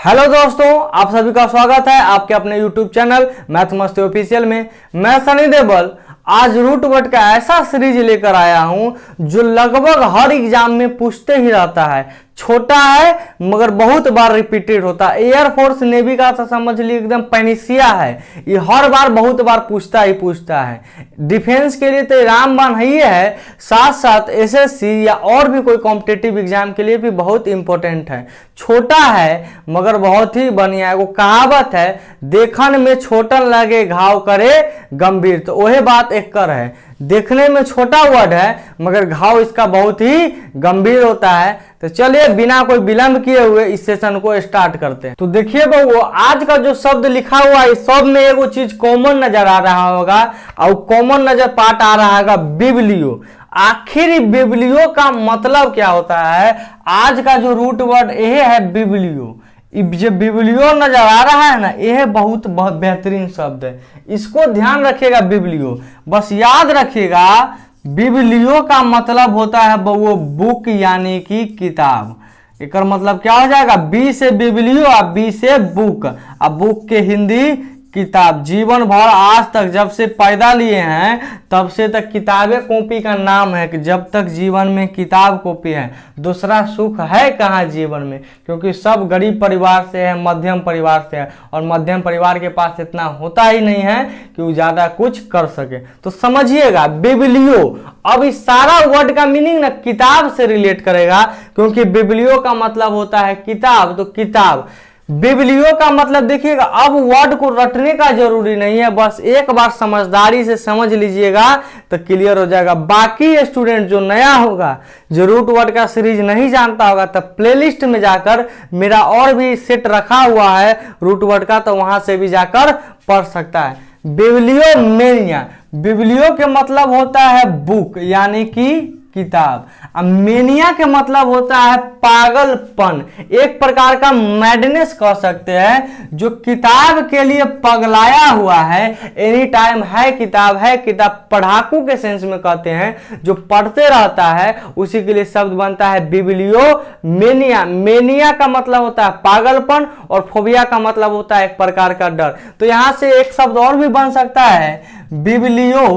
Hello दोस्तों, आप सभी का स्वागत है आपके अपने YouTube चैनल मैथ मस्ती ऑफिशियल में। मैं सनी देवल आज रूट वर्ड का ऐसा सीरीज लेकर आया हूं जो लगभग हर एग्जाम में पूछते ही रहता है। छोटा है मगर बहुत बार रिपीटेड होता है। एयरफोर्स नेवी का तो समझ लीजिए एकदम पैनिसिया है, ये हर बार बहुत बार पूछता है। डिफेंस के लिए तो रामबाण ही है, साथ साथ एसएससी या और भी कोई कॉम्पिटिटिव एग्जाम के लिए भी बहुत इंपॉर्टेंट है। छोटा है मगर बहुत ही बढ़िया है। वो कहावत है, देखन में छोटन लगे घाव करे गंभीर, तो वही बात एक कर है। देखने में छोटा वर्ड है मगर घाव इसका बहुत ही गंभीर होता है। तो चलिए बिना कोई विलंब किए हुए इस सेशन को स्टार्ट करते हैं। तो देखिए बहू, आज का जो शब्द लिखा हुआ है इस शब्द में एगो चीज कॉमन नजर आ रहा होगा और कॉमन नजर पार्ट आ रहा होगा बिब्लियो। आखिर बिब्लियो का मतलब क्या होता है? आज का जो रूट वर्ड यह है बिब्लियो। जो बिब्लियो नजर आ रहा है ना, यह बहुत बेहतरीन शब्द है, इसको ध्यान रखिएगा। बिब्लियो बस याद रखिएगा, बिब्लियो का मतलब होता है वो बुक यानी कि किताब। एक मतलब क्या हो जाएगा? बी से बिब्लियो और बी से बुक। अब बुक के हिंदी किताब। जीवन भर आज तक जब से पैदा लिए हैं तब से तक किताबें कॉपी का नाम है कि जब तक जीवन में किताब कॉपी है दूसरा सुख है कहाँ जीवन में, क्योंकि सब गरीब परिवार से है, मध्यम परिवार से है, और मध्यम परिवार के पास इतना होता ही नहीं है कि वो ज्यादा कुछ कर सके। तो समझिएगा बिब्लियो। अब इस सारा वर्ड का मीनिंग ना किताब से रिलेट करेगा, क्योंकि बिब्लियो का मतलब होता है किताब। तो किताब बिब्लियो का मतलब देखिएगा। अब वर्ड को रटने का जरूरी नहीं है, बस एक बार समझदारी से समझ लीजिएगा तो क्लियर हो जाएगा। बाकी स्टूडेंट जो नया होगा, जो रूट वर्ड का सीरीज नहीं जानता होगा, तब प्लेलिस्ट में जाकर मेरा और भी सेट रखा हुआ है रूट वर्ड का, तो वहां से भी जाकर पढ़ सकता है। बिब्लियो मेनिया, बिब्लियो के मतलब होता है बुक यानी कि किताब। अब मेनिया के मतलब होता है पागलपन, एक प्रकार का मैडनेस कह सकते हैं। जो किताब के लिए पगलाया हुआ है, एनी टाइम है किताब पढ़ाकू के सेंस में कहते हैं, जो पढ़ते रहता है उसी के लिए शब्द बनता है बिब्लियो मेनिया। मेनिया का मतलब होता है पागलपन और फोबिया का मतलब होता है एक प्रकार का डर। तो यहां से एक शब्द और भी बन सकता है बिब्लियो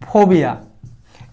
फोबिया,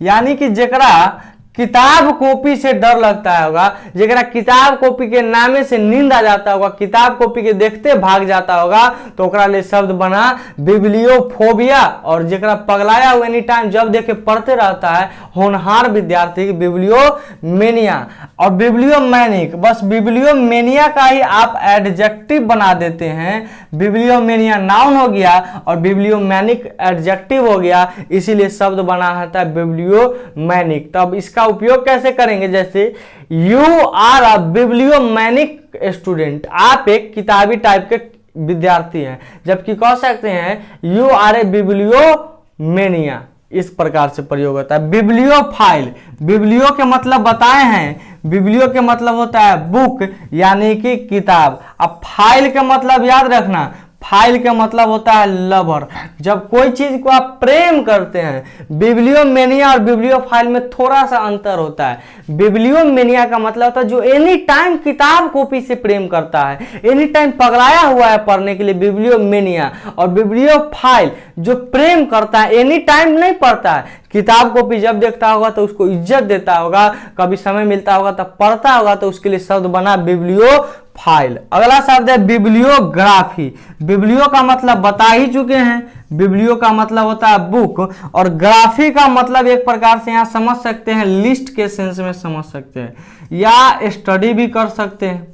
यानी कि जेकरा किताब कॉपी से डर लगता होगा, जेकरा किताब कॉपी के नामे से नींद आ जाता होगा, किताब कॉपी के देखते भाग जाता होगा, तो ओकरा लिए शब्द बना बिब्लियो फोबिया। और जेकरा पगलाया हुआ एनी टाइम जब देखे पढ़ते रहता है, होनहार विद्यार्थी की बिब्लियो मेनिया। और बिब्लियो मैनिक, बस बिब्लियो मेनिया का ही आप एडजेक्टिव बना देते हैं। बिब्लियो मेनिया नाउन हो गया और बिब्लियो मैनिक एडजेक्टिव हो गया, इसीलिए शब्द बना होता है बिब्लियो मैनिक। तब इसका उपयोग कैसे करेंगे? जैसे यू आर अ बिब्लियोमैनिक स्टूडेंट, आप एक किताबी टाइप के विद्यार्थी हैं। जबकि कह सकते हैं यू आर ए बिब्लियोमेनिया, इस प्रकार से प्रयोग होता है। बिब्लियोफाइल, बिब्लियो के मतलब बताए हैं, बिब्लियो के मतलब होता है बुक यानी कि किताब। अब फाइल के मतलब याद रखना, फाइल का मतलब होता है लवर। जब कोई चीज को आप प्रेम करते हैं, बिब्लियोमेनिया और बिब्लियोफाइल में थोड़ा सा अंतर होता है। बिब्लियोमेनिया का मतलब होता है जो एनी टाइम किताब कॉपी से प्रेम करता है, एनी टाइम पगलाया हुआ है पढ़ने के लिए, बिब्लियोमेनिया। और बिब्लियोफाइल जो प्रेम करता है, एनी टाइम नहीं पढ़ता है, किताब कॉपी जब देखता होगा तो उसको इज्जत देता होगा, कभी समय मिलता होगा तब पढ़ता होगा, तो उसके लिए शब्द बना बिब्लियोफाइल। अगला शब्द है बिब्लियोग्राफी। बिब्लियो का मतलब बता ही चुके हैं, बिब्लियो का मतलब होता है बुक, और ग्राफी का मतलब एक प्रकार से यहाँ समझ सकते हैं, लिस्ट के सेंस में समझ सकते हैं या स्टडी भी कर सकते हैं।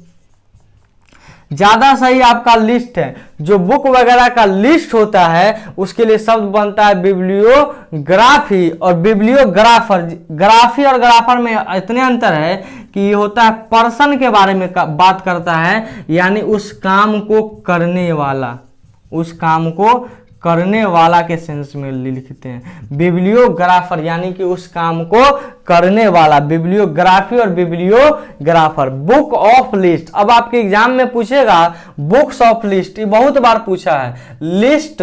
ज्यादा सही आपका लिस्ट है, जो बुक वगैरह का लिस्ट होता है उसके लिए शब्द बनता है बिब्लियोग्राफी और बिब्लियोग्राफर। ग्राफी और ग्राफर में इतने अंतर है कि ये होता है पर्सन के बारे में बात करता है, यानी उस काम को करने वाला, उस काम को करने वाला के सेंस में लिखते हैं। बिब्लियोग्राफर यानी कि उस काम को करने वाला, बिब्लियोग्राफी और बिब्लियोग्राफर। बुक ऑफ लिस्ट, अब आपके एग्जाम में पूछेगा बुक्स ऑफ लिस्ट, ये बहुत बार पूछा है। लिस्ट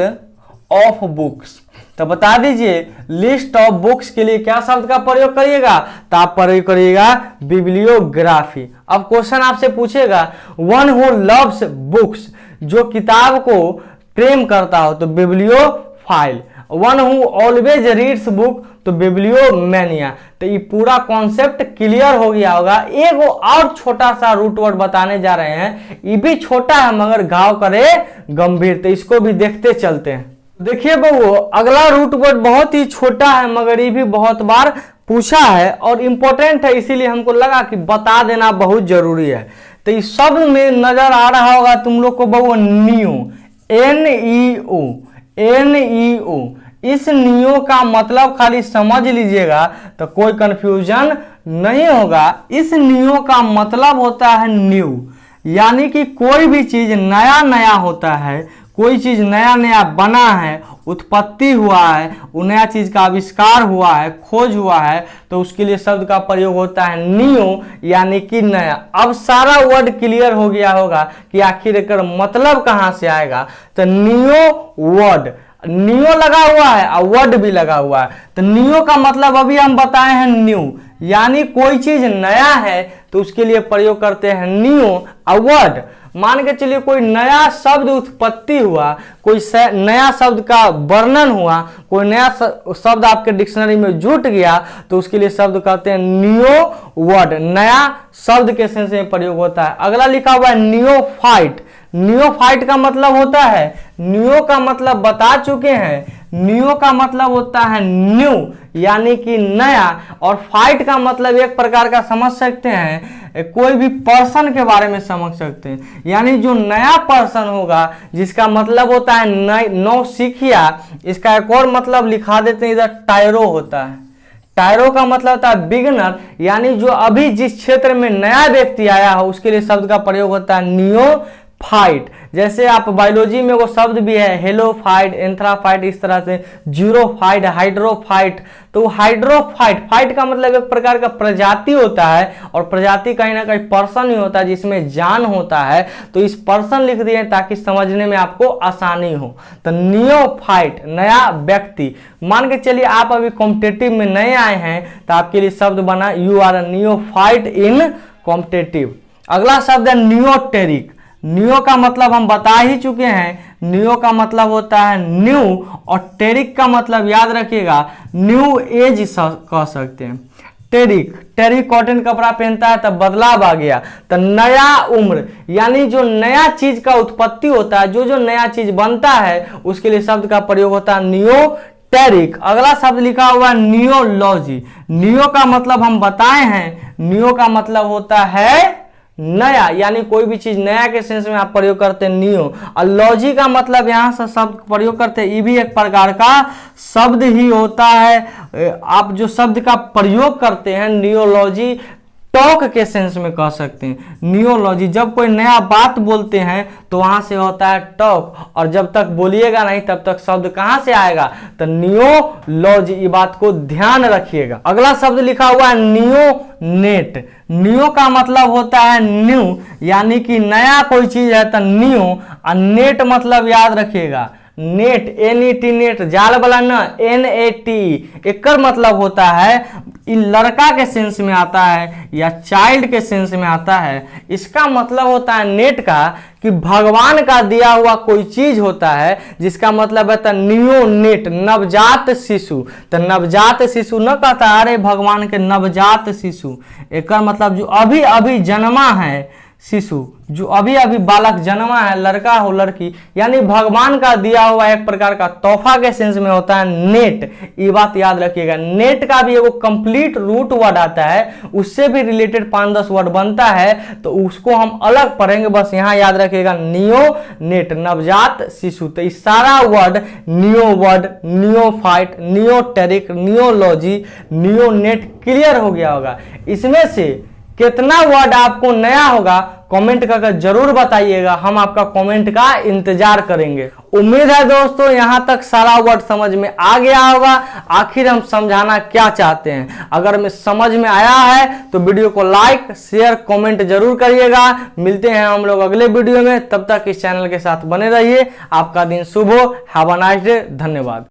ऑफ बुक्स, तो बता दीजिए लिस्ट ऑफ बुक्स के लिए क्या शब्द का प्रयोग करिएगा, तो आप प्रयोग करिएगा बिब्लियोग्राफी। अब क्वेश्चन आपसे पूछेगा वन हु लव्स बुक्स, जो किताब को प्रेम करता हो तो bibliophile. One who always reads book तो बिब्लियोमेनिया। तो ये पूरा कॉन्सेप्ट क्लियर हो गया होगा। एक और छोटा सा रूट वर्ड बताने जा रहे हैं, ये भी छोटा है मगर घाव करे गंभीर, तो इसको भी देखते चलते हैं। देखिए बहू, अगला रूट वर्ड बहुत ही छोटा है मगर ये भी बहुत बार पूछा है और इंपॉर्टेंट है, इसीलिए हमको लगा कि बता देना बहुत जरूरी है। तो इस शब्द में नजर आ रहा होगा तुम लोग को बहू न्यू, NEO, NEO। इस नियो का मतलब खाली समझ लीजिएगा तो कोई कंफ्यूजन नहीं होगा। इस नियो का मतलब होता है न्यू, यानी कि कोई भी चीज नया नया होता है, कोई चीज नया नया बना है, उत्पत्ति हुआ है, वो नया चीज का आविष्कार हुआ है, खोज हुआ है, तो उसके लिए शब्द का प्रयोग होता है न्यू, यानी कि नया। अब सारा वर्ड क्लियर हो गया होगा कि आखिर एकर मतलब कहां से आएगा। तो नियो वर्ड, नियो लगा हुआ है और वर्ड भी लगा हुआ है। तो नियो का मतलब अभी हम बताए हैं न्यू, यानी कोई चीज नया है तो उसके लिए प्रयोग करते हैं नियो। और वर्ड मान के चलिए कोई नया शब्द उत्पत्ति हुआ, कोई नया शब्द का वर्णन हुआ, कोई नया शब्द आपके डिक्शनरी में जुट गया, तो उसके लिए शब्द कहते हैं नियो वर्ड, नया शब्द के सेंस में प्रयोग होता है। अगला लिखा हुआ है नियोफाइट। नियोफाइट का मतलब होता है, नियो का मतलब बता चुके हैं, नियो का मतलब होता है न्यू, यानी कि नया। और फाइट का मतलब एक प्रकार का समझ सकते हैं, कोई भी पर्सन के बारे में समझ सकते हैं, यानी जो नया पर्सन होगा, जिसका मतलब होता है नौसिखिया। इसका एक और मतलब लिखा देते हैं इधर, टायरो होता है। टायरो का मतलब होता है बिगनर, यानी जो अभी जिस क्षेत्र में नया व्यक्ति आया हो उसके लिए शब्द का प्रयोग होता है नियोफाइट। जैसे आप बायोलॉजी में वो शब्द भी है हेलोफाइट, एंथ्राफाइट, इस तरह से जीरोफाइट, हाइड्रोफाइट। तो हाइड्रोफाइट, फाइट का मतलब एक प्रकार का प्रजाति होता है, और प्रजाति कहीं ना कहीं पर्सन ही होता है जिसमें जान होता है। तो इस पर्सन लिख दिए ताकि समझने में आपको आसानी हो। तो नियोफाइट, नया व्यक्ति। मान के चलिए आप अभी कॉम्पिटिटिव में नए आए हैं तो आपके लिए शब्द बना you are neophyte in competitive. अगला शब्द है नियोटेरिक। नियो का मतलब हम बता ही चुके हैं, नियो का मतलब होता है न्यू, और टेरिक का मतलब याद रखिएगा न्यू एज कह सकते हैं। टेरिक, टेरिक कॉटन कपड़ा पहनता है तब बदलाव आ गया। तो नया उम्र, यानी जो नया चीज का उत्पत्ति होता है, जो नया चीज बनता है उसके लिए शब्द का प्रयोग होता है नियो टेरिक। अगला शब्द लिखा हुआ नियोलॉजी। नियो का मतलब हम बताए हैं, नियो का मतलब होता है नया, यानी कोई भी चीज नया के सेंस में आप प्रयोग करते हैं नियो। और लॉजी का मतलब यहां से शब्द प्रयोग करते हैं, ये भी एक प्रकार का शब्द ही होता है। आप जो शब्द का प्रयोग करते हैं नियोलॉजी, टॉक के सेंस में कह सकते हैं। नियोलॉजी, जब कोई नया बात बोलते हैं तो वहां से होता है टॉक, और जब तक बोलिएगा नहीं तब तक शब्द कहां से आएगा, तो नियोलॉजी। ये बात को ध्यान रखिएगा। अगला शब्द लिखा हुआ है नियोनेट। नियो का मतलब होता है न्यू, यानी कि नया कोई चीज है तो नियो। और नेट मतलब याद रखिएगा नेट, NET नेट, जाल वाला न, NAT। एक मतलब होता है लड़का के सेंस में आता है या चाइल्ड के सेंस में आता है। इसका मतलब होता है नेट का कि भगवान का दिया हुआ कोई चीज होता है, जिसका मतलब है नियोनेट, नवजात शिशु। तो नवजात शिशु न कहता अरे भगवान के नवजात शिशु, एक मतलब जो अभी अभी जन्मा है शिशु, जो अभी अभी बालक जन्मा है, लड़का हो लड़की, यानी भगवान का दिया हुआ एक प्रकार का तोहफा के सेंस में होता है नेट। ये बात याद रखिएगा। नेट का भी एगो कंप्लीट रूट वर्ड आता है, उससे भी रिलेटेड 5-10 वर्ड बनता है, तो उसको हम अलग पढ़ेंगे। बस यहाँ याद रखिएगा नियो नेट, नवजात शिशु। तो इस सारा word neo word, neophyte, neoteric, neology, neonate clear हो गया होगा। इसमें से कितना वर्ड आपको नया होगा कमेंट करके जरूर बताइएगा, हम आपका कमेंट का इंतजार करेंगे। उम्मीद है दोस्तों यहां तक सारा वर्ड समझ में आ गया होगा। आखिर हम समझाना क्या चाहते हैं, अगर मैं समझ में आया है तो वीडियो को लाइक शेयर कमेंट जरूर करिएगा। मिलते हैं हम लोग अगले वीडियो में, तब तक इस चैनल के साथ बने रहिए। आपका दिन शुभ हो। Have a nice day. धन्यवाद।